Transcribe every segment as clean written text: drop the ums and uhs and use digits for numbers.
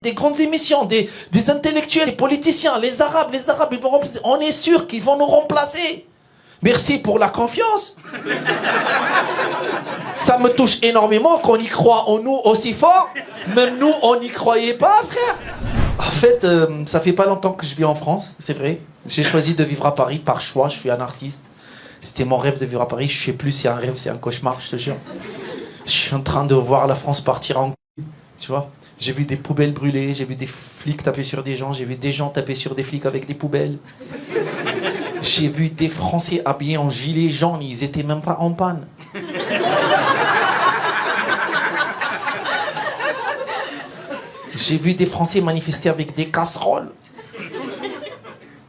Des grandes émissions, des intellectuels, des politiciens, les Arabes, ils vont remplacer. On est sûr qu'ils vont nous remplacer. Merci pour la confiance. Ça me touche énormément qu'on y croit en nous aussi fort. Même nous, on n'y croyait pas, frère. En fait, ça fait pas longtemps que je vis en France, c'est vrai. J'ai choisi de vivre à Paris par choix, je suis un artiste. C'était mon rêve de vivre à Paris, je sais plus si c'est un rêve, c'est un cauchemar, je te jure. Je suis en train de voir la France partir en couille, tu vois. J'ai vu des poubelles brûlées, j'ai vu des flics taper sur des gens, j'ai vu des gens taper sur des flics avec des poubelles. J'ai vu des Français habillés en gilets jaunes, ils étaient même pas en panne. J'ai vu des Français manifester avec des casseroles.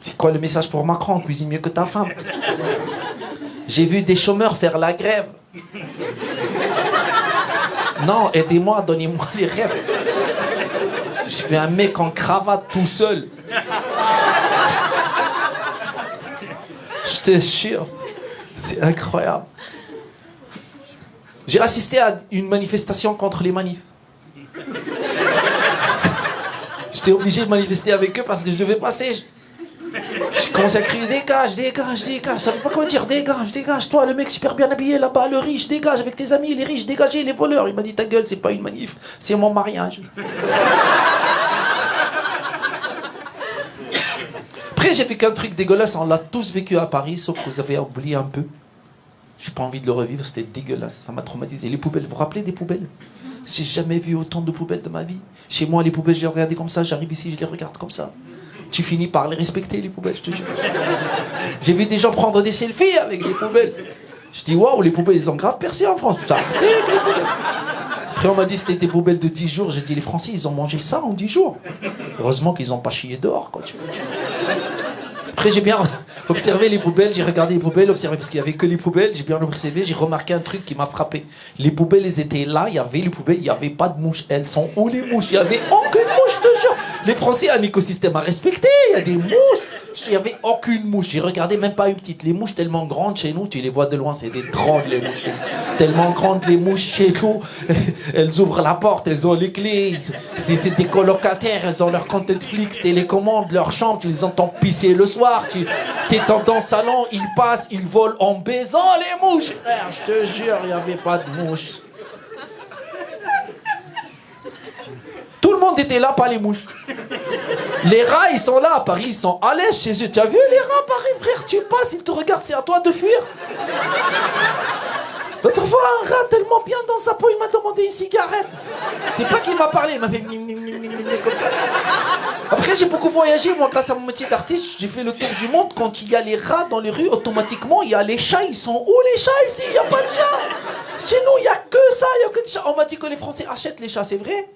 C'est quoi le message pour Macron? Cuisine mieux que ta femme. J'ai vu des chômeurs faire la grève. Non, aidez-moi, donnez-moi les rêves. J'ai vu un mec en cravate tout seul. Je te jure, c'est incroyable. J'ai assisté à une manifestation contre les manifs. J'étais obligé de manifester avec eux parce que je devais passer. Je commençais à crier dégage, dégage, dégage. Je savais pas quoi dire, dégage, dégage. Toi, le mec super bien habillé là-bas, le riche, dégage avec tes amis, les riches, dégagez les voleurs. Il m'a dit ta gueule, c'est pas une manif, c'est mon mariage. Après, j'ai vécu un truc dégueulasse. On l'a tous vécu à Paris, sauf que vous avez oublié un peu. J'ai pas envie de le revivre, c'était dégueulasse. Ça m'a traumatisé. Les poubelles, vous vous rappelez des poubelles? J'ai jamais vu autant de poubelles de ma vie. Chez moi, les poubelles, je les regardais comme ça. J'arrive ici, je les regarde comme ça. Tu finis par les respecter, les poubelles, je te jure. J'ai vu des gens prendre des selfies avec des poubelles. Je dis, waouh, les poubelles, ils ont grave percé en France. Ça, après, on m'a dit c'était des poubelles de 10 jours. J'ai dit, les Français, ils ont mangé ça en 10 jours. Heureusement qu'ils n'ont pas chié dehors, quoi. Après, j'ai bien observé les poubelles, j'ai regardé les poubelles, observé, parce qu'il n'y avait que les poubelles, j'ai bien observé, j'ai remarqué un truc qui m'a frappé. Les poubelles, elles étaient là, il y avait les poubelles, il n'y avait pas de mouches. Elles sont où les mouches? Il n'y avait aucune mouche, je te jure. Les Français ont un écosystème à respecter, il y a des mouches. Il n'y avait aucune mouche, j'ai regardé même pas une petite. Les mouches tellement grandes chez nous, tu les vois de loin, c'est des drogues les mouches. Tellement grandes les mouches chez nous, elles ouvrent la porte, elles ont les clés, c'est des colocataires, elles ont leur compte Netflix, télécommande, leur chambre, tu les entends pisser le soir, tu es dans le salon, ils passent, ils volent en baisant les mouches, frère, je te jure, il n'y avait pas de mouches. Tout le monde était là, pas les mouches. Les rats, ils sont là à Paris, ils sont à l'aise chez eux. Tu as vu les rats à Paris, frère? Tu passes, ils te regardent, c'est à toi de fuir. L'autre fois, un rat tellement bien dans sa peau, il m'a demandé une cigarette. C'est pas qu'il m'a parlé, il m'a fait comme ça. Après, j'ai beaucoup voyagé, moi, grâce à mon métier d'artiste, j'ai fait le tour du monde. Quand il y a les rats dans les rues, automatiquement, il y a les chats. Ils sont où les chats ici? Il n'y a pas de chats. Chez nous, il n'y a que ça, il n'y a que des chats. On m'a dit que les Français achètent les chats, c'est vrai?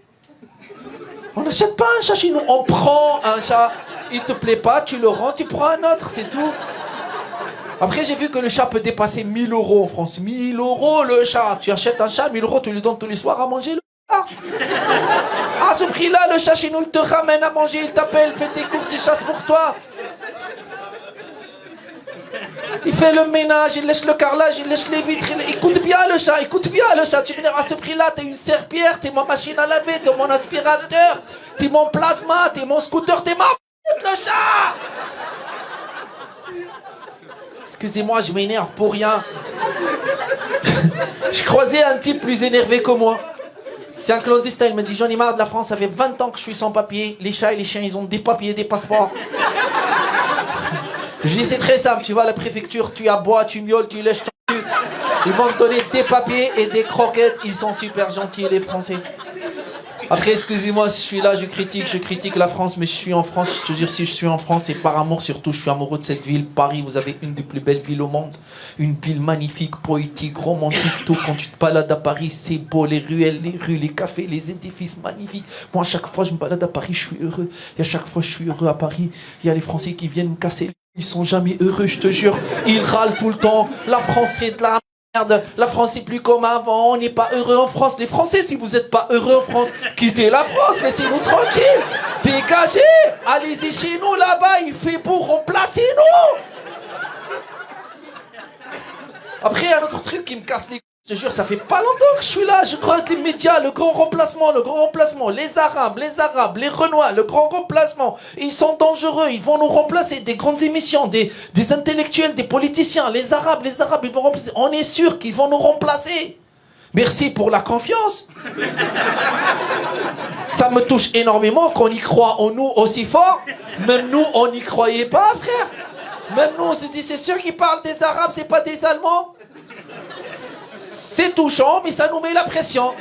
On n'achète pas un chat chez nous, on prend un chat. Il te plaît pas, tu le rends, tu prends un autre, c'est tout. Après, j'ai vu que le chat peut dépasser 1000 € en France. 1000 € le chat. Tu achètes un chat, 1000 €, tu lui donnes tous les soirs à manger le chat. À ce prix-là, le chat chez nous, il te ramène à manger, il t'appelle, fait tes courses, il chasse pour toi. Il fait le ménage, il lèche le carrelage, il lèche les vitres. Écoute bien le chat, écoute bien le chat. Tu veux dire, à ce prix-là, t'es une serpillière, t'es ma machine à laver, t'es mon aspirateur, t'es mon plasma, t'es mon scooter, t'es ma le chat. Excusez-moi, je m'énerve pour rien. Je croisais un type plus énervé que moi. C'est un clandestin, il m'a dit, j'en ai marre de la France, ça fait 20 ans que je suis sans papier. Les chats et les chiens, ils ont des papiers, des passeports. Je dis, c'est très simple, tu vas à la préfecture, tu aboies, tu miaules, tu lèches ton cul. Ils vont te donner des papiers et des croquettes. Ils sont super gentils, les Français. Après, excusez-moi si je suis là, je critique la France, mais je suis en France. Je te jure, si je suis en France, c'est par amour surtout. Je suis amoureux de cette ville. Paris, vous avez une des plus belles villes au monde. Une ville magnifique, poétique, romantique, tout. Quand tu te balades à Paris, c'est beau. Les ruelles, les rues, les cafés, les édifices magnifiques. Moi, à chaque fois, je me balade à Paris, je suis heureux. Et à chaque fois, je suis heureux à Paris. Il y a les Français qui viennent me casser. Ils sont jamais heureux, je te jure. Ils râlent tout le temps. La France, c'est de la merde. La France, c'est plus comme avant. On n'est pas heureux en France. Les Français, si vous n'êtes pas heureux en France, quittez la France. Laissez-nous tranquilles. Dégagez. Allez-y chez nous, là-bas. Il fait beau. Remplacez-nous. Après, il y a un autre truc qui me casse les Je te jure, ça fait pas longtemps que je suis là. Je crois que les médias, le grand remplacement, les Arabes, les Renois, le grand remplacement. Ils sont dangereux, ils vont nous remplacer. Des grandes émissions, des intellectuels, des politiciens. Les Arabes, ils vont remplacer. On est sûr qu'ils vont nous remplacer. Merci pour la confiance. Ça me touche énormément qu'on y croit en nous aussi fort. Même nous, on n'y croyait pas, frère. Même nous, on se dit, c'est sûr qu'ils parlent des Arabes, c'est pas des Allemands. C'est touchant, mais ça nous met la pression.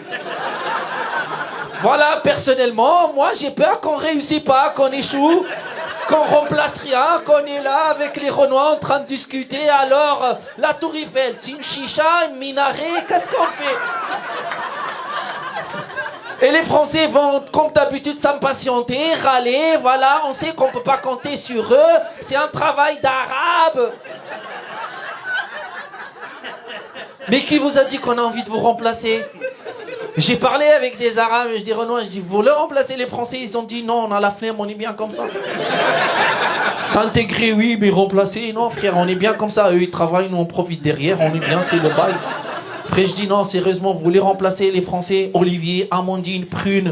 Voilà, personnellement, moi j'ai peur qu'on réussisse pas, qu'on échoue, qu'on remplace rien, qu'on est là avec les Renois en train de discuter. Alors, la Tour Eiffel, c'est une chicha, une minaret, qu'est-ce qu'on fait? Et les Français vont, comme d'habitude, s'impatienter, râler, voilà, on sait qu'on peut pas compter sur eux, c'est un travail d'arabe. Mais qui vous a dit qu'on a envie de vous remplacer? J'ai parlé avec des Arabes, je dis Renoir, je dis vous voulez remplacer les Français? Ils ont dit non, on a la flemme, on est bien comme ça. S'intégrer, oui, mais remplacer, non frère, on est bien comme ça. Eux ils travaillent, nous on profite derrière, on est bien, c'est le bail. Après je dis non, sérieusement, vous voulez remplacer les Français? Olivier, Amandine, Prune,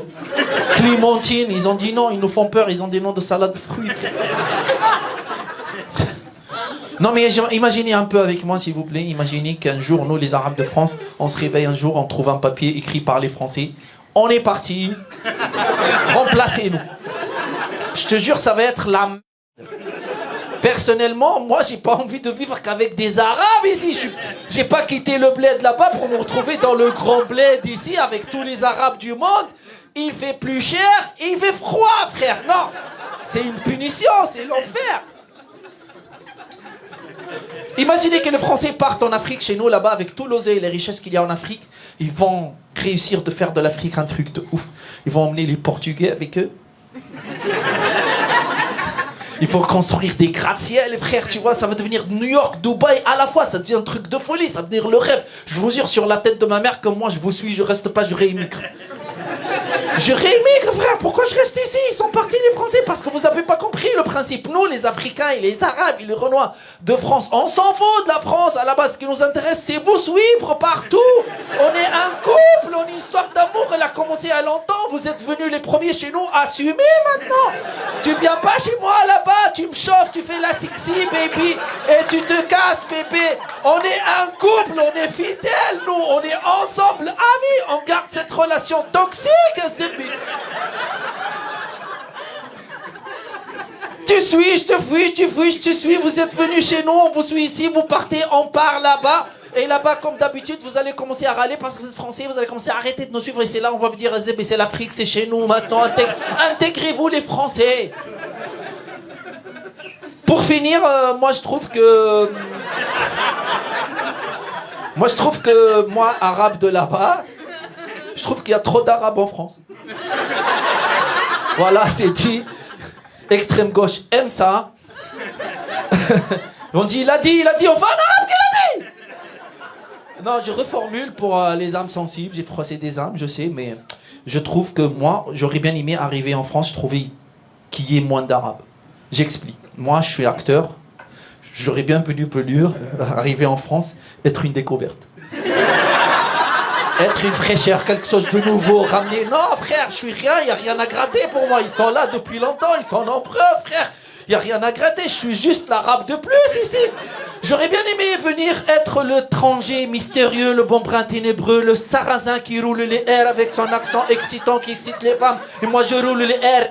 Clémentine, ils ont dit non, ils nous font peur, ils ont des noms de salade de fruits. Non mais imaginez un peu avec moi s'il vous plaît, imaginez qu'un jour, nous les Arabes de France, on se réveille un jour, on trouve un papier écrit par les Français. On est parti, remplacez-nous. Je te jure, ça va être la merde. Personnellement, moi j'ai pas envie de vivre qu'avec des Arabes ici. J'ai pas quitté le bled là-bas pour me retrouver dans le grand bled ici avec tous les Arabes du monde. Il fait plus cher, il fait froid frère, non. C'est une punition, c'est l'enfer. Imaginez que les Français partent en Afrique, chez nous, là-bas, avec tout l'oseille et les richesses qu'il y a en Afrique. Ils vont réussir de faire de l'Afrique un truc de ouf. Ils vont emmener les Portugais avec eux. Ils vont construire des gratte-ciel, frère, tu vois, ça va devenir New York, Dubaï, à la fois, ça devient un truc de folie, ça va devenir le rêve. Je vous jure sur la tête de ma mère que moi, je vous suis, je reste pas, je réémigre. Je réémigre, frère, pourquoi je reste ici? Ils sont partis les Français parce que vous avez pas compris le principe. Nous, les Africains et les Arabes et les Renois de France, on s'en fout de la France. À la base, ce qui nous intéresse, c'est vous suivre partout. On est un couple, on est une histoire d'amour, elle a commencé à longtemps. Vous êtes venus les premiers chez nous, assumez maintenant. Tu viens pas chez moi là-bas, tu me chauffes, tu fais la sexy, baby, et tu te casses, bébé. On est un couple, on est fidèles, nous, on est ensemble à vie. On garde cette relation toxique. Tu suis, je te fuis, tu fuis, je te suis. Vous êtes venus chez nous, on vous suit ici, vous partez, on part là-bas. Et là-bas, comme d'habitude, vous allez commencer à râler parce que vous êtes français, vous allez commencer à arrêter de nous suivre. Et c'est là, on va vous dire, c'est l'Afrique, c'est chez nous maintenant. Intégrez-vous les Français. Pour finir, moi je trouve que... moi, arabe de là-bas, je trouve qu'il y a trop d'Arabes en France. Voilà, c'est dit. Extrême gauche aime ça. On dit, il a dit, on fait un arabe qu'il a dit. Non, je reformule pour les âmes sensibles. J'ai froissé des âmes, je sais, mais je trouve que moi, j'aurais bien aimé arriver en France, trouver qu'il y ait moins d'Arabes. J'explique. Moi, je suis acteur. J'aurais bien voulu arriver en France, être une découverte. Être une fraîcheur, quelque chose de nouveau, ramener... Non, frère, je suis rien, il n'y a rien à gratter pour moi. Ils sont là depuis longtemps, ils sont nombreux, frère. Il n'y a rien à gratter, je suis juste l'arabe de plus ici. J'aurais bien aimé venir être l'étranger mystérieux, le bon brin ténébreux, le sarrasin qui roule les R avec son accent excitant qui excite les femmes. Et moi je roule les R.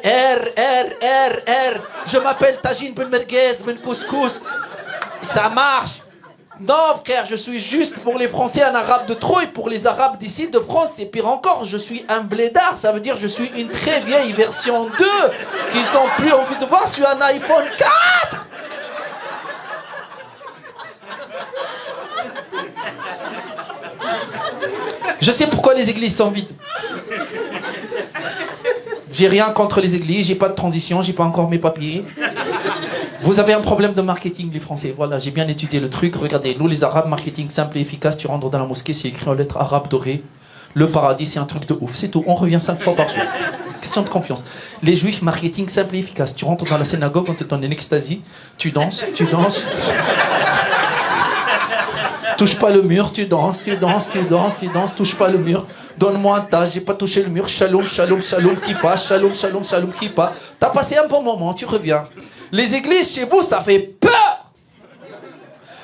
Je m'appelle Tajine Ben Merguez, Ben Couscous. Ça marche. Non frère, je suis juste pour les Français un arabe de trop et pour les arabes d'ici de France c'est pire encore, je suis un blédard, ça veut dire je suis une très vieille version 2 qu'ils ont plus envie de voir sur un iPhone 4. Je sais pourquoi les églises sont vides. J'ai rien contre les églises, j'ai pas de transition, j'ai pas encore mes papiers. Vous avez un problème de marketing, les Français. Voilà, j'ai bien étudié le truc. Regardez, nous, les Arabes, marketing simple et efficace. Tu rentres dans la mosquée, c'est écrit en lettres arabes dorées. Le paradis, c'est un truc de ouf. C'est tout. On revient 5 fois par jour. Question de confiance. Les Juifs, marketing simple et efficace. Tu rentres dans la synagogue, on te donne une extasie. Tu danses. Touche pas le mur, tu danses, tu danses, tu danses, tu danses, touche pas le mur. Donne-moi un tas, j'ai pas touché le mur. Shalom, shalom, shalom, kippa, shalom, shalom, shalom, kippa. T'as passé un bon moment, tu reviens. Les églises chez vous, ça fait peur.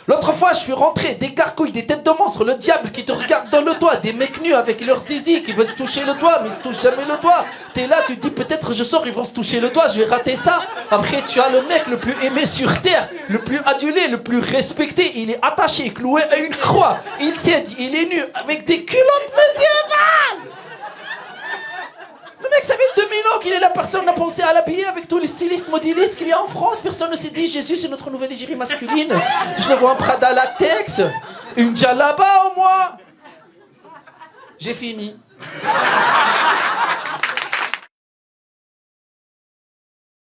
L'autre fois, je suis rentré, des gargouilles, des têtes de monstres, le diable qui te regarde dans le doigt, des mecs nus avec leurs zizi qui veulent se toucher le doigt, mais ils se touchent jamais le doigt. T'es là, tu te dis peut-être je sors, ils vont se toucher le doigt, je vais rater ça. Après, tu as le mec le plus aimé sur terre, le plus adulé, le plus respecté. Il est attaché, cloué à une croix. Il saigne, il est nu, avec des culottes médiévales. Le mec, ça fait 2000 ans qu'il est là, personne n'a pensé à l'habiller avec tous les stylistes, modélistes qu'il y a en France. Personne ne s'est dit, Jésus, c'est notre nouvelle égérie masculine. Je le vois en Prada latex, une djellaba au moins. J'ai fini.